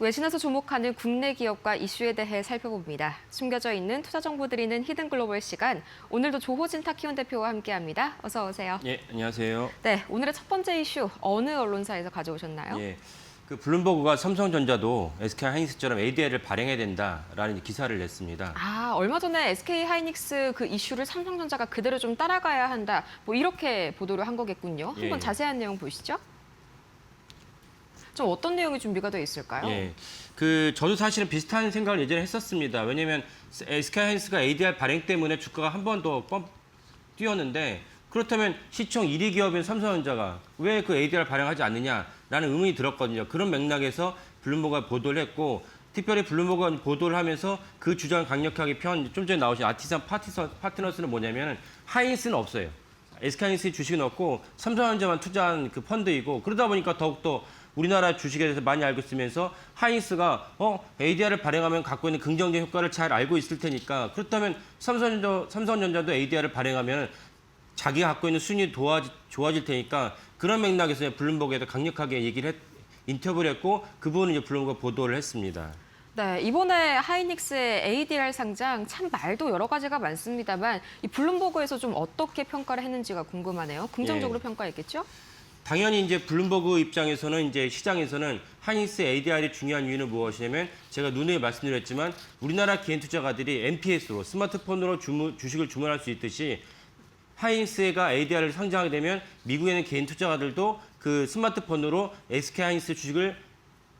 외신에서 주목하는 국내 기업과 이슈에 대해 살펴봅니다. 숨겨져 있는 투자 정보 드리는 히든 글로벌 시간. 오늘도 조호진 타키온 대표와 함께합니다. 어서 오세요. 예, 안녕하세요. 네, 오늘의 첫 번째 이슈 어느 언론사에서 가져오셨나요? 예, 그 블룸버그가 삼성전자도 SK하이닉스처럼 ADR을 발행해야 된다라는 기사를 냈습니다. 아, 얼마 전에 SK 하이닉스 그 이슈를 삼성전자가 그대로 좀 따라가야 한다. 뭐 이렇게 보도를 한 거겠군요. 한번 예. 자세한 내용 보시죠. 좀 어떤 내용이 준비가 되어 있을까요? 예, 저도 사실은 비슷한 생각을 예전에 했었습니다. 왜냐하면 SK하이닉스가 ADR 발행 때문에 주가가 한 번 더 뛰었는데 그렇다면 시총 1위 기업인 삼성전자가 왜 그 ADR 발행하지 않느냐라는 의문이 들었거든요. 그런 맥락에서 블룸버그가 보도를 했고 특별히 블룸버그가 보도를 하면서 그 주장을 강력하게 좀 전에 나오신 아티산 파트너스는 뭐냐면 하이닉스는 없어요. SK하이닉스 주식은 없고 삼성전자만 투자한 그 펀드이고 그러다 보니까 더욱더 우리나라 주식에 대해서 많이 알고 있으면서 하이닉스가 ADR을 발행하면 갖고 있는 긍정적 효과를 잘 알고 있을 테니까 그렇다면 삼성전자도 ADR을 발행하면 자기가 갖고 있는 수익이 좋아질 테니까 그런 맥락에서 블룸버그에도 강력하게 인터뷰를 했고 그 부분을 이제 블룸버그가 보도를 했습니다. 네, 이번에 하이닉스의 ADR 상장 참 말도 여러 가지가 많습니다만 이 블룸버그에서 좀 어떻게 평가를 했는지가 궁금하네요. 긍정적으로 예. 평가했겠죠? 당연히 이제 블룸버그 입장에서는 이제 시장에서는 하이닉스 ADR이 중요한 이유는 무엇이냐면 제가 누누이 말씀드렸지만 우리나라 개인 투자가들이 MPS로 스마트폰으로 주식을 주문할 수 있듯이 하이닉스가 ADR을 상장하게 되면 미국에 있는 개인 투자가들도 그 스마트폰으로 SK 하이닉스 주식을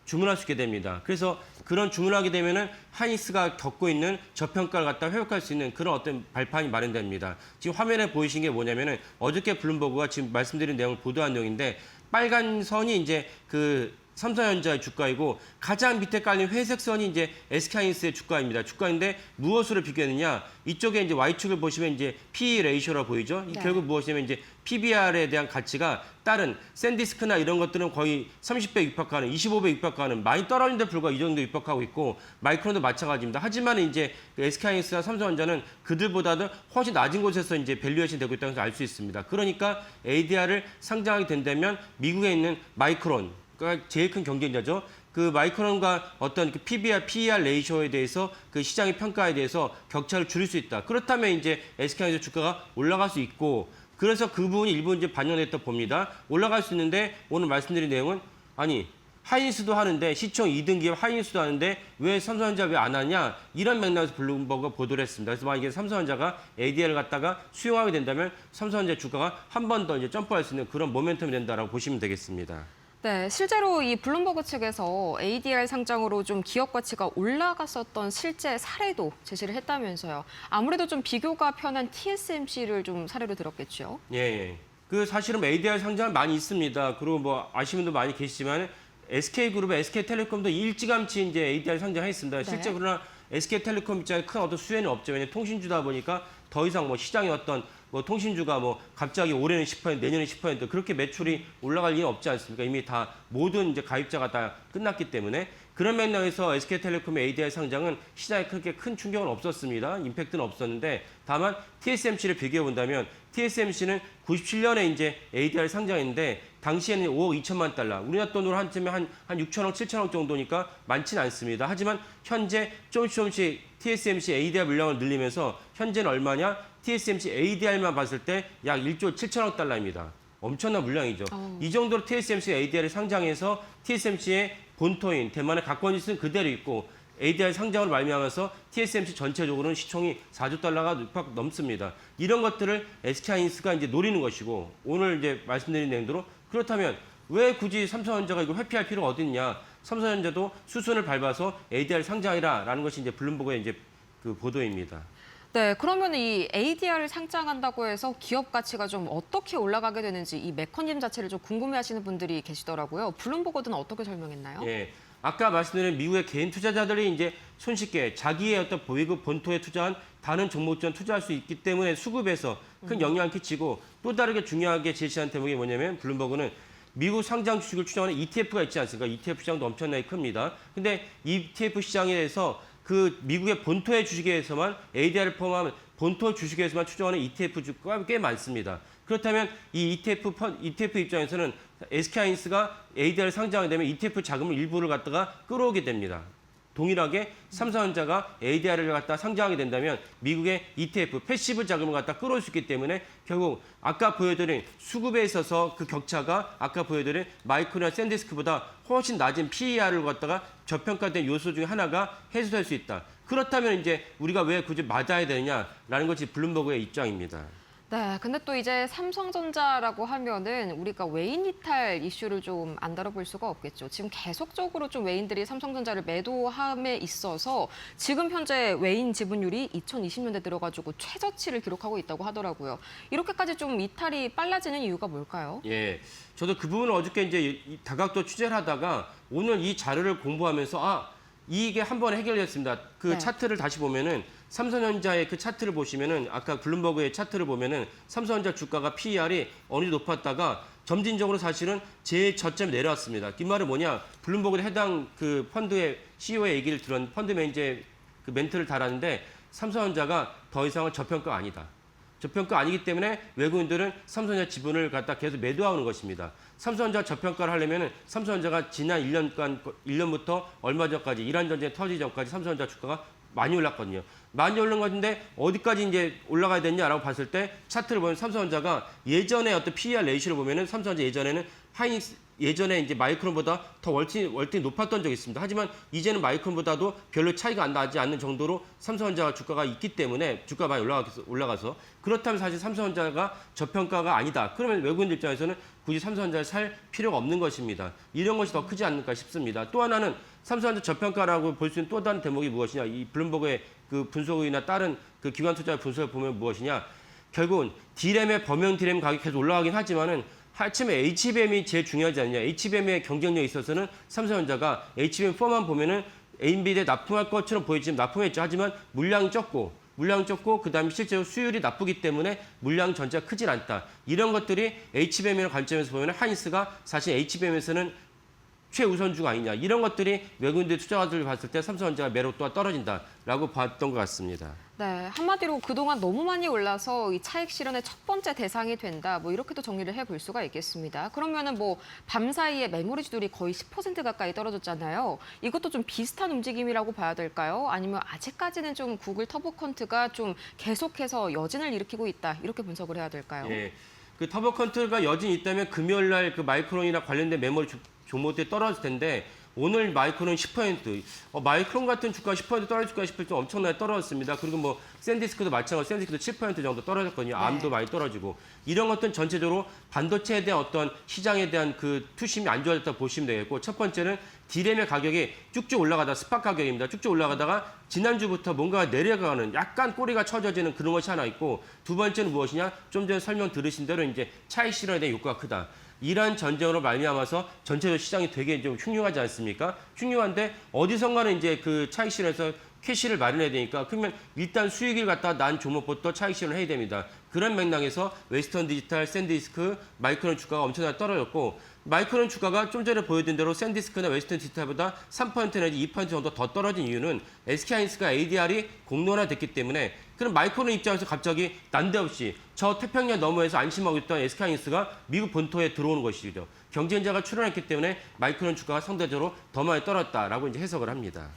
주문할 수 있게 됩니다. 그래서 그런 주문하게 되면은 하이닉스가 겪고 있는 저평가를 갖다 회복할 수 있는 그런 어떤 발판이 마련됩니다. 지금 화면에 보이신 게 뭐냐면은 어저께 블룸버그가 지금 말씀드린 내용을 보도한 내용인데 빨간 선이 이제 그 삼성전자의 주가이고 가장 밑에 깔린 회색 선이 이제 SK하이닉스의 주가입니다. 주가인데 무엇으로 비교했느냐? 이쪽에 이제 Y축을 보시면 이제 PE 레이쇼라고 보이죠? 네. 결국 무엇이냐면 이제 PBR에 대한 가치가 다른 샌디스크나 이런 것들은 거의 30배 육박하는, 25배 육박하는 많이 떨어진 데 불구하고 이 정도 육박하고 있고 마이크론도 마찬가지입니다. 하지만 이제 SK하이닉스나 삼성전자는 그들보다도 훨씬 낮은 곳에서 이제 밸류에이션 되고 있다는 것을 알 수 있습니다. 그러니까 ADR을 상장하게 된다면 미국에 있는 마이크론 그러니까 제일 큰 경쟁자죠. 그 마이크론과 어떤 그 PBR, PER 레이쇼에 대해서 그 시장의 평가에 대해서 격차를 줄일 수 있다. 그렇다면 이제 SK하이닉스 주가가 올라갈 수 있고 그래서 그 부분이 일부 이제 반영됐다 봅니다. 올라갈 수 있는데 오늘 말씀드린 내용은 아니 하이닉스도 하는데 시총 2등 기업 하이닉스도 하는데 왜 삼성전자 왜 안 하냐 이런 맥락에서 블룸버그가 보도를 했습니다. 그래서 만약에 삼성전자가 ADR을 갖다가 수용하게 된다면 삼성전자 주가가 한 번 더 이제 점프할 수 있는 그런 모멘텀이 된다라고 보시면 되겠습니다. 네, 실제로 이 블룸버그 측에서 ADR 상장으로 좀 기업 가치가 올라갔었던 실제 사례도 제시를 했다면서요. 아무래도 좀 비교가 편한 TSMC를 좀 사례로 들었겠죠. 예. 그 사실은 ADR 상장 많이 있습니다. 그리고 뭐 아시는 분도 많이 계시지만 SK그룹의 SK텔레콤도 일찌감치 이제 ADR 상장했습니다. 실제 네. 그러나 SK텔레콤 입장에 큰 어떤 수혜는 없죠. 왜냐하면 통신주다 보니까 더 이상 뭐 시장의 어떤 뭐 통신주가 뭐 갑자기 올해는 10%, 내년에 10% 그렇게 매출이 올라갈 리는 없지 않습니까? 이미 다 모든 이제 가입자가 다 끝났기 때문에 그런 맥락에서 SK텔레콤의 ADR 상장은 시장에 그렇게 큰 충격은 없었습니다. 임팩트는 없었는데 다만 TSMC를 비교해 본다면 TSMC는 97년에 이제 ADR 상장했는데 당시에는 5억 2천만 달러, 우리나라 돈으로 한쯤에 한 6천억, 7천억 정도니까 많지는 않습니다. 하지만 현재 조금씩 TSMC ADR 물량을 늘리면서 현재는 얼마냐? TSMC ADR만 봤을 때 약 1조 7천억 달러입니다. 엄청난 물량이죠. 이 정도로 TSMC ADR을 상장해서 TSMC의 본토인 대만의 가까운 그대로 있고 ADR 상장을 말미암아서 TSMC 전체적으로는 시총이 4조 달러가 팍 넘습니다. 이런 것들을 SK하이닉스가 이제 노리는 것이고 오늘 이제 말씀드린 내용대로 그렇다면 왜 굳이 삼성전자가 이걸 회피할 필요가 어디 있냐? 삼성전자도 수순을 밟아서 ADR 상장이라라는 것이 이제 블룸버그의 이제 그 보도입니다. 네, 그러면 이 ADR을 상장한다고 해서 기업 가치가 좀 어떻게 올라가게 되는지 이 메커니즘 자체를 좀 궁금해하시는 분들이 계시더라고요. 블룸버그는 어떻게 설명했나요? 예. 아까 말씀드린 미국의 개인 투자자들이 이제 손쉽게 자기의 어떤 보유국 본토에 투자한 다른 종목전 투자할 수 있기 때문에 수급에서 큰 영향을 끼치고 또 다르게 중요하게 제시한 대목이 뭐냐면 블룸버그는 미국 상장 주식을 추정하는 ETF가 있지 않습니까? ETF 시장도 엄청나게 큽니다. 근데 ETF 시장에 대해서 그 미국의 본토의 주식에서만 ADR을 포함한 본토 주식에서만 추정하는 ETF 주가가 꽤 많습니다. 그렇다면 이 ETF 입장에서는 SK하이닉스가 ADR 상장이 되면 ETF 자금을 일부를 갖다가 끌어오게 됩니다. 동일하게 삼성전자가 ADR을 갖다 상장하게 된다면 미국의 ETF, 패시브 자금을 갖다 끌어올 수 있기 때문에 결국 아까 보여드린 수급에 있어서 그 격차가 아까 보여드린 마이크론이나 샌디스크보다 훨씬 낮은 PER을 갖다가 저평가된 요소 중에 하나가 해소될 수 있다. 그렇다면 이제 우리가 왜 굳이 맞아야 되느냐라는 것이 블룸버그의 입장입니다. 네, 근데 또 이제 삼성전자라고 하면은 우리가 외인 이탈 이슈를 좀 안 다뤄볼 수가 없겠죠. 지금 계속적으로 좀 외인들이 삼성전자를 매도함에 있어서 지금 현재 외인 지분율이 2020년대 들어가지고 최저치를 기록하고 있다고 하더라고요. 이렇게까지 좀 이탈이 빨라지는 이유가 뭘까요? 예, 저도 그 부분을 어저께 이제 이 다각도 취재를 하다가 오늘 이 자료를 공부하면서 이게 한 번에 해결됐습니다. 그 네. 차트를 다시 보면은 삼성전자의 그 차트를 보시면은 아까 블룸버그의 차트를 보면은 삼성전자 주가가 PER이 어느 정도 높았다가 점진적으로 사실은 제일 저점에 내려왔습니다. 이 말은 뭐냐? 블룸버그의 해당 그 펀드의 CEO의 얘기를 들은 펀드 매니저의 그 멘트를 달았는데 삼성전자가 더 이상은 저평가 아니다. 저평가 아니기 때문에 외국인들은 삼성전자 지분을 갖다 계속 매도하는 것입니다. 삼성전자 저평가를 하려면 삼성전자가 지난 1년부터 얼마 전까지 이란 전쟁 터지기 전까지 삼성전자 주가가 많이 올랐거든요. 많이 오른 건데 어디까지 이제 올라가야 되냐라고 봤을 때 차트를 보면 삼성전자가 예전에 어떤 PER 레이시를 보면은 삼성전자 예전에는 예전에 이제 마이크론보다 더 월등히 높았던 적이 있습니다. 하지만 이제는 마이크론보다도 별로 차이가 나지 않는 정도로 삼성전자 주가가 있기 때문에 주가가 많이 올라가서 그렇다면 사실 삼성전자가 저평가가 아니다. 그러면 외국인들 입장에서는 굳이 삼성전자를 살 필요가 없는 것입니다. 이런 것이 더 크지 않을까 싶습니다. 또 하나는 삼성전자 저평가라고 볼 수 있는 또 다른 대목이 무엇이냐? 이 블룸버그의 그 분석이나 다른 그 기관 투자 분석을 보면 무엇이냐? 결국은 D램의 범용 D램 가격이 계속 올라가긴 하지만은 하여튼 HBM이 제일 중요하지 않냐. HBM의 경쟁력에 있어서는 삼성전자가 HBM4만 보면은 엔비디아에 납품할 것처럼 보이지만 납품했죠. 하지만 물량이 적고 그다음에 실제로 수율이 나쁘기 때문에 물량 전체가 크진 않다. 이런 것들이 HBM이라는 관점에서 보면 하이닉스가 사실 HBM에서는 최우선주가 아니냐. 이런 것들이 외국인들 투자자들 봤을 때 삼성전자가 매력도가 떨어진다라고 봤던 것 같습니다. 네, 한마디로 그동안 너무 많이 올라서 이 차익 실현의 첫 번째 대상이 된다. 뭐 이렇게도 정리를 해볼 수가 있겠습니다. 그러면은 뭐 밤 사이에 메모리주들이 거의 10% 가까이 떨어졌잖아요. 이것도 좀 비슷한 움직임이라고 봐야 될까요? 아니면 아직까지는 좀 구글 터보컨트가 좀 계속해서 여진을 일으키고 있다. 이렇게 분석을 해야 될까요? 예. 그 터보컨트가 여진이 있다면 금요일 날 그 마이크론이나 관련된 메모리 종목들이 떨어질 텐데 오늘 마이크론 10%, 마이크론 같은 주가 10% 떨어질까 싶을 때 엄청나게 떨어졌습니다. 그리고 뭐 샌디스크도 마찬가지로 샌디스크도 7% 정도 떨어졌거든요. 네. 암도 많이 떨어지고 이런 것들은 전체적으로 반도체에 대한 어떤 시장에 대한 그 투심이 안 좋아졌다고 보시면 되겠고 첫 번째는 D램의 가격이 쭉쭉 올라가다 스팟 가격입니다. 쭉쭉 올라가다가 지난주부터 뭔가 내려가는 약간 꼬리가 쳐져지는 그런 것이 하나 있고 두 번째는 무엇이냐? 좀 전에 설명 들으신 대로 이제 차익 실현에 대한 효과가 크다. 이란 전쟁으로 말미암아서 전체적으로 시장이 되게 좀 흉흉하지 않습니까? 흉흉한데 어디선가는 이제 그 차익 실현에서 캐시를 마련해야 되니까 그러면 일단 수익을 갖다 난 종목부터 차익 실현을 해야 됩니다. 그런 맥락에서 웨스턴 디지털, 샌디스크, 마이크론 주가가 엄청나게 떨어졌고 마이크론 주가가 좀 전에 보여드린 대로 샌디스크나 웨스턴 디지털보다 3% 내지 2% 정도 더 떨어진 이유는 SK하이닉스가 ADR이 공론화됐기 때문에 그럼 마이크론 입장에서 갑자기 난데없이 저 태평양 너머에서 안심하고 있던 SK하이닉스가 미국 본토에 들어오는 것이죠. 경쟁자가 출현했기 때문에 마이크론 주가가 상대적으로 더 많이 떨어졌다라고 이제 해석을 합니다.